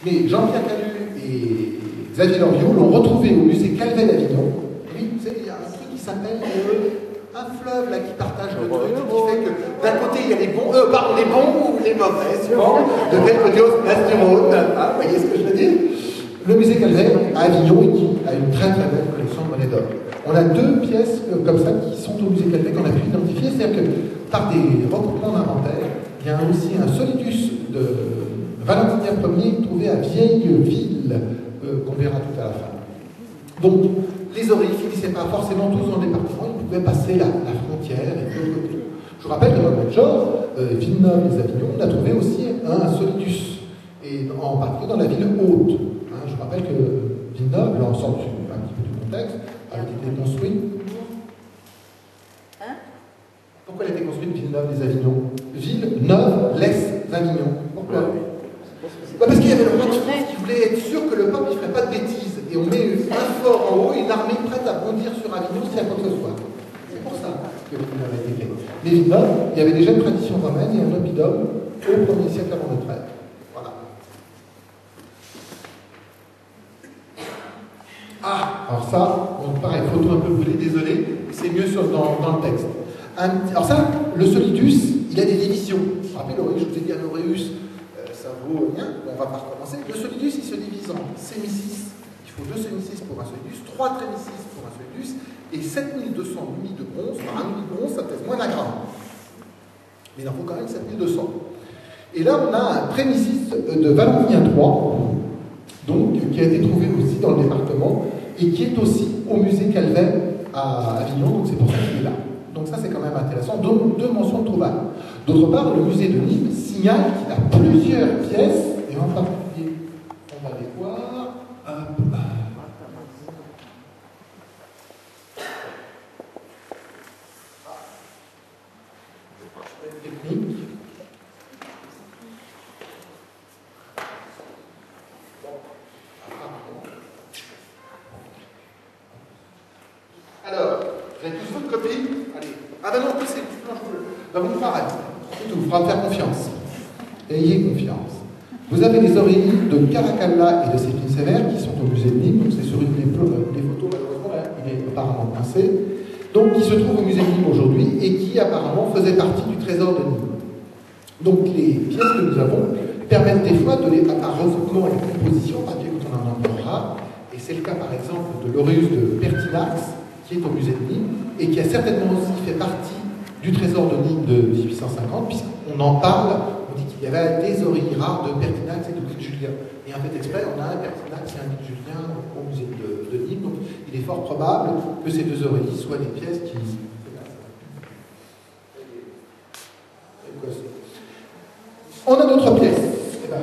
Mais Jean-Pierre Camus et Xavier Loriot l'ont retrouvé au musée Calvet d'Avignon. Oui, vous savez, il y a un truc qui s'appelle un fleuve là, qui partage le truc, qui fait que d'un côté il y a les bons, les bons ou les mauvais, souvent, de quel côté on se place du Rhône. Vous voyez ce que je veux dire? Le musée Calvet à Avignon qui a une très très belle collection de monnaie d'or. On a deux pièces comme ça qui sont au musée Calvet qu'on a pu identifier, c'est-à-dire que par des recoupements d'inventaire, il y a aussi un solidus de Valentinien Ier trouvé à Vieilleville, qu'on verra tout à la fin. Donc, les oreilles ne finissaient pas forcément tous dans le département, ils pouvaient passer la frontière et de l'autre côté. Je vous rappelle que dans le même genre, Villeneuve les Avignon, on a trouvé aussi un solidus, et en particulier dans la ville haute. Hein, je vous rappelle que Villeneuve, là on sort un petit peu du contexte, a été construite. Hein? Pourquoi elle a été construite Villeneuve les Avignon? Villeneuve les Avignon. Pourquoi? Parce qu'il y avait le roi de France qui voulait être sûr que le pape ne ferait pas de bêtises. Et on met un fort en haut et une armée prête à bondir sur Avignon s'il y a quoi que ce soit. C'est pour ça que Villeneuve a été fait. Mais Villeneuve, il y avait déjà une tradition romaine et un oppidum au 1er siècle avant notre ère. Voilà. Ah, alors ça, on pareil, photo un peu brûlée, désolé, c'est mieux dans le texte. Alors ça, le solidus, il a des divisions. Vous vous rappelez l'auréus, je vous ai dit un auréus, ça vaut rien, on va pas recommencer. Le solidus, il se divise en sémicis. Il faut 2 sémicis pour un solidus, 3 trémicis pour un solidus, et 7200 louis de bronze. Alors un louis de bronze, ça pèse moins d'un gramme. Mais il en faut quand même 7200. Et là, on a un prémicis de Valentinien III, donc, qui a été trouvé aussi dans le département, et qui est aussi au musée Calvet à Avignon, donc c'est pour ça qu'il est là. Donc ça, c'est quand même intéressant. Donc, 2 mentions de trouvailles. D'autre part, le musée de Nîmes signale qu'il a plusieurs pièces, et en particulier, on va les voir. Technique. Alors, vous avez tous votre copie? Allez. Ah ben non, en plus c'est du blanche bleue. Ben vous me ferez. C'est tout, il faudra me faire confiance. Ayez confiance. Vous avez les oreilles de Caracalla et de Séphine Sévère qui sont au musée de Nîmes, donc c'est sur une des photos, malheureusement, là, il est apparemment pincé, donc qui se trouve au musée de Nîmes aujourd'hui et qui apparemment faisait partie du trésor de Nîmes. Donc les pièces que nous avons permettent des fois de les, par recoupement et composition, par exemple quand on en empruntera, et c'est le cas par exemple de l'auréus de Pertinax, qui est au musée de Nîmes, et qui a certainement aussi fait partie du trésor de Nîmes de 1850, puisqu'on en parle, on dit qu'il y avait des oreilles rares de Pertinax et de Guy de Julien. Et en fait exprès, on a un Pertinax et un Guy de Julien au musée de Nîmes, donc il est fort probable que ces 2 oreilles soient des pièces qui... On a d'autres pièces. Eh ben,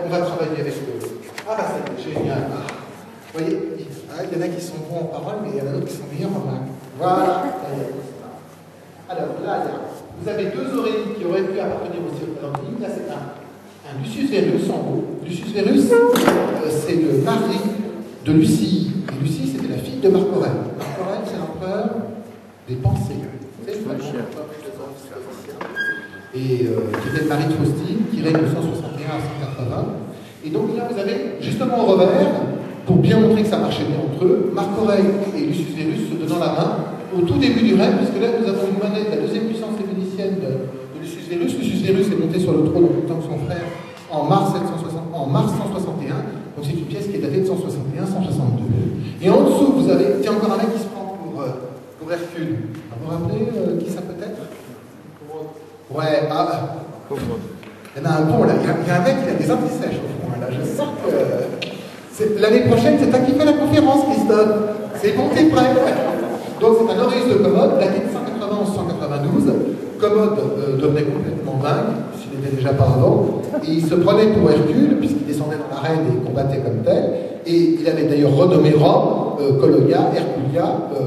on va travailler avec le... Ah bah c'est génial. Vous voyez, il y en a qui sont bons en parole, mais il y en a d'autres qui sont meilleurs en main. Voilà. Alors là, vous avez 2 oreilles qui auraient pu appartenir aussi au trésor de Nîmes. Là, c'est un Lucius Verus en haut. Lucius Verus, c'est le mari de Lucie. Et Lucie, c'était la fille de Marc Aurèle. Marc Aurèle, c'est l'empereur des pensées. C'est le et qui était le mari de Faustine, qui règne de 161 à 180. Et donc là, vous avez justement au revers, pour bien montrer que ça marchait bien entre eux, Marc Aurèle et Lucius Verus se donnant la main au tout début du règne, puisque là, nous avons une monnaie de la 2e puissance vénitienne de Lucius Verus. Lucius Verus est monté sur le trône en même temps que son frère en mars 161. Donc c'est une pièce qui est datée de 161-162. Et en dessous, vous avez, tiens, encore un mec qui se prend pour Hercule. Vous vous rappelez qui ça peut être? Ouais, ah, il y en a un bon là, il y a un mec qui a des antisèches au fond, là, je sens que l'année prochaine c'est toi qui fais la conférence, Christophe, c'est bon, t'es prêt? Donc c'est un auréus de Commode, daté de 191-192, Commode devenait complètement dingue, s'il n'était déjà pas avant, et il se prenait pour Hercule, puisqu'il descendait dans l'arène et combattait comme tel, et il avait d'ailleurs renommé Rome, Colonia, Herculia,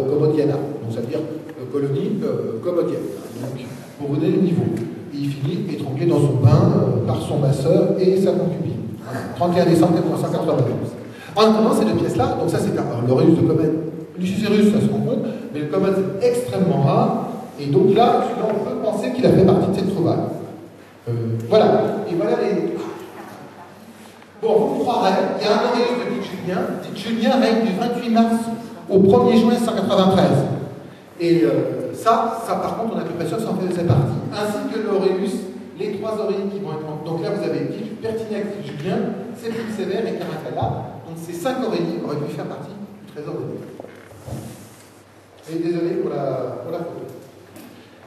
Commodiana, donc ça veut dire colonie commodienne. Donc, pour vous donner le niveau. Et il finit étranglé dans son bain par son masseur et sa concubine. Voilà. 31 décembre 1992. En attendant, ces 2 pièces-là, donc ça c'est l'auréus de Commode. Lucius Verus, ça se rend compte, mais le Commode c'est extrêmement rare, et donc là, on peut penser qu'il a fait partie de cette trouvaille. Voilà. Et voilà les... Bon, vous me croirez, il y a un Auréus de Tite-Julien. Tite-Julien règne du 28 mars au 1er juin 193. Et ça par contre, on a à peu près sûr que ça en faisait partie. Ainsi que l'Auréus, les trois Auréus qui vont être... Donc là, vous avez Pertinax, Tite-Julien, Septime Sévère et Caracalla. Donc ces 5 Aurélies auraient pu faire partie du trésor de Dieu. Et désolé pour la photo.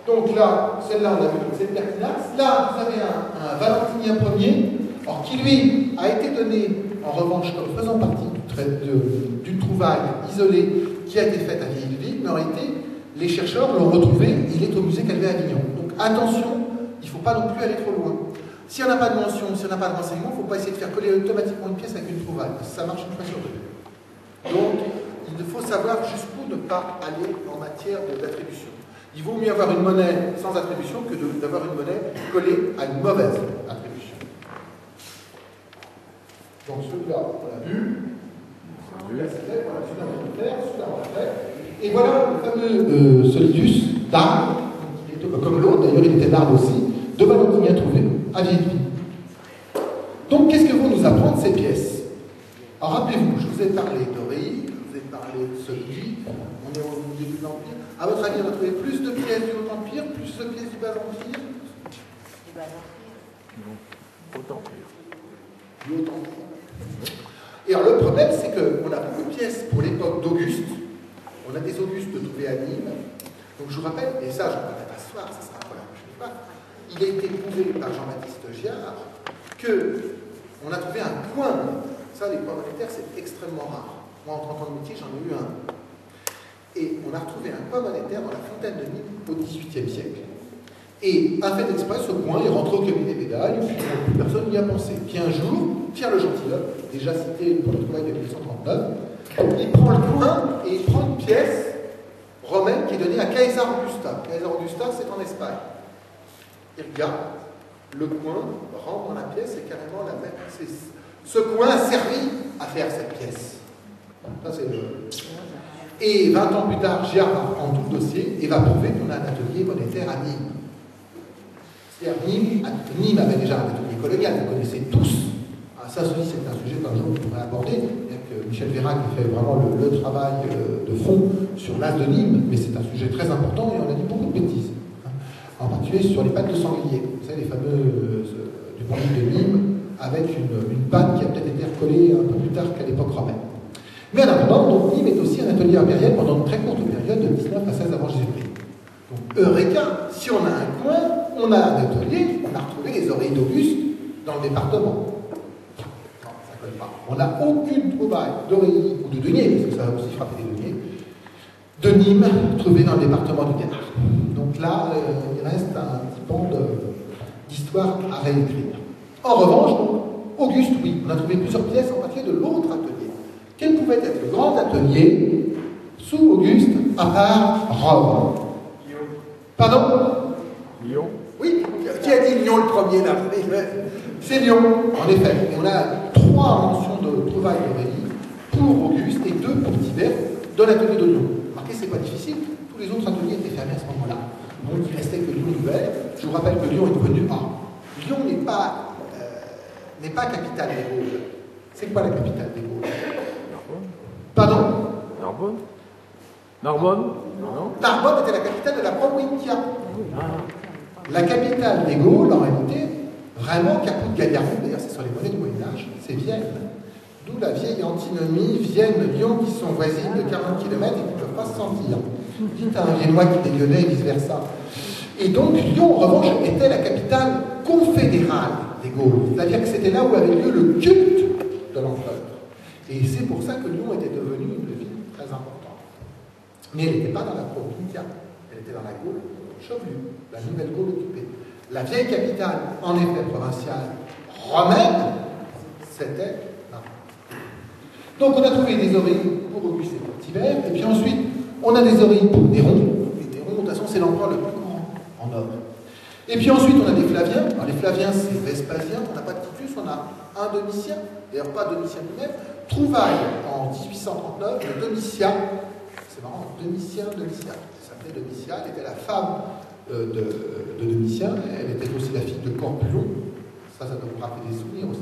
Donc là, celle-là, on a vu, c'est Pertinax. Là, vous avez un Valentinien Ier, alors qui lui a été donné, en revanche, comme faisant partie du trouvaille isolé qui a été fait à Vieilleville, mais en réalité, les chercheurs l'ont retrouvé, il est au musée Calvé à Avignon. Donc attention, il ne faut pas non plus aller trop loin. Si on n'a pas de mention, si on n'a pas de renseignement, il ne faut pas essayer de faire coller automatiquement une pièce avec une trouvaille. Ça marche une fois sur deux. Donc, il faut savoir jusqu'où ne pas aller en matière d'attribution. Il vaut mieux avoir une monnaie sans attribution que d'avoir une monnaie collée à une mauvaise attribution. Donc celui-là, on l'a vu. Celui-là, on l'a fait. Et voilà le fameux Solidus d'Arles, comme l'autre, d'ailleurs il était d'Arles aussi, de Valentinien trouvé à Vieilleville. Donc qu'est-ce que vont nous apprendre ces pièces? Alors rappelez-vous, je vous ai parlé d'Aurélie, je vous ai parlé de Solidus, on est au début de l'Empire. À votre avis, on a trouvé plus de pièces du Haut-Empire, plus de pièces du Bas-Empire? Du Bas-Empire. Non, Haut-Empire. Du Haut-Empire. Et alors le problème, c'est qu'on a beaucoup de pièces pour l'époque d'Auguste. On a des Augustes trouvés à Nîmes. Donc je vous rappelle, et ça, je ne parlerai pas ce soir, ça sera pour la prochaine fois. Il a été prouvé par Jean-Baptiste Giard qu'on a trouvé un coin. Ça, les coins monétaires, c'est extrêmement rare. Moi, en 30 ans de métier, j'en ai eu un. Et on a retrouvé un coin monétaire dans la fontaine de Nîmes au XVIIIe siècle. Et un fait exprès, ce coin est rentré au cabinet des médailles, puis personne n'y a pensé. Puis un jour, Pierre le Gentilhomme, déjà cité pour le trouvaille de 1839, il prend le coin et il prend une pièce romaine qui est donnée à Caesar Augusta. Caesar Augusta, c'est en Espagne. Il regarde, le coin rentre dans la pièce, c'est carrément la même. Ce coin a servi à faire cette pièce. Ça, c'est le... Et 20 ans plus tard, Giard va prendre tout le dossier et va prouver qu'on a un atelier monétaire à Nîmes. C'est-à-dire Nîmes avait déjà un atelier colonial, vous connaissez tous. Ça aussi, c'est un sujet qu'un jour on pourrait aborder. Il y a que Michel Vérac qui fait vraiment le travail de fond sur l'as de Nîmes, mais c'est un sujet très important et on a dit beaucoup de bêtises. En particulier sur les pattes de sanglier. Vous savez, les fameux du pont de Nîmes, avec une patte qui a peut-être été recollée un peu plus tard qu'à l'époque romaine. Mais en attendant, donc, Nîmes est aussi un atelier impérial pendant une très courte période, de 19 à 16 avant Jésus-Christ. Donc, Eureka, si on a un coin, on a un atelier, on a retrouvé les oreilles d'Auguste dans le département. Non, ça ne colle pas. On n'a aucune trouvaille d'Aurélie ou de Denier, parce que ça va aussi frapper les Deniers, de Nîmes trouvée dans le département du Gard. Donc là, il reste un petit pan d'histoire à réécrire. En revanche, donc, Auguste, oui, on a trouvé plusieurs pièces en particulier de l'autre atelier. Quel pouvait être le grand atelier sous Auguste, à part Rome? Lyon. Pardon? Lyon. Oui, qui a dit Lyon le premier là? C'est Lyon, en effet. Et on a 3 mentions de trouvailles d'Aurélie pour Auguste et 2 pour Tibère dans l'atelier de Lyon. Remarquez, c'est pas difficile, tous les autres ateliers étaient fermés à ce moment-là. Donc il restait que Lyon nouvelle. Je vous rappelle que Lyon est devenu A. Lyon n'est pas capitale des Gaules. C'est quoi la capitale des Gaules? Pardon? Narbonne? Narbonne? Non. Narbonne était la capitale de la Provincia. La capitale des Gaules, en réalité, vraiment Caput Galliardum, d'ailleurs c'est sur les monnaies du Moyen-Âge, c'est Vienne. D'où la vieille antinomie Vienne-Lyon qui sont voisines de 40 km et qui ne peuvent pas se sentir. Dites à un Viennois qui dégueulait et vice-versa. Et donc Lyon, en revanche, était la capitale confédérale des Gaules. C'est-à-dire que c'était là où avait lieu le culte de l'empereur. Et c'est pour ça que Lyon était devenue une ville très importante. Mais elle n'était pas dans la Provincia, elle était dans la Gaule Chauvelue, la nouvelle Gaule occupée. La vieille capitale, en effet provinciale, romaine, c'était là. Donc on a trouvé des oreilles pour Auguste et pour Tibère, et puis ensuite on a des oreilles pour Néron. Et Néron, de toute façon, c'est l'empereur le plus courant en or. Et puis ensuite on a des Flaviens. Alors les Flaviens, c'est Vespasien, on n'a pas de Titus, on a un Domitien, d'ailleurs pas Domitien lui-même. Trouvaille en 1839 de Domitia, c'est marrant, Domitien, ça s'appelait Domitia, elle était la femme de Domitien, elle était aussi la fille de Corpulon, ça doit vous rappeler des souvenirs aussi.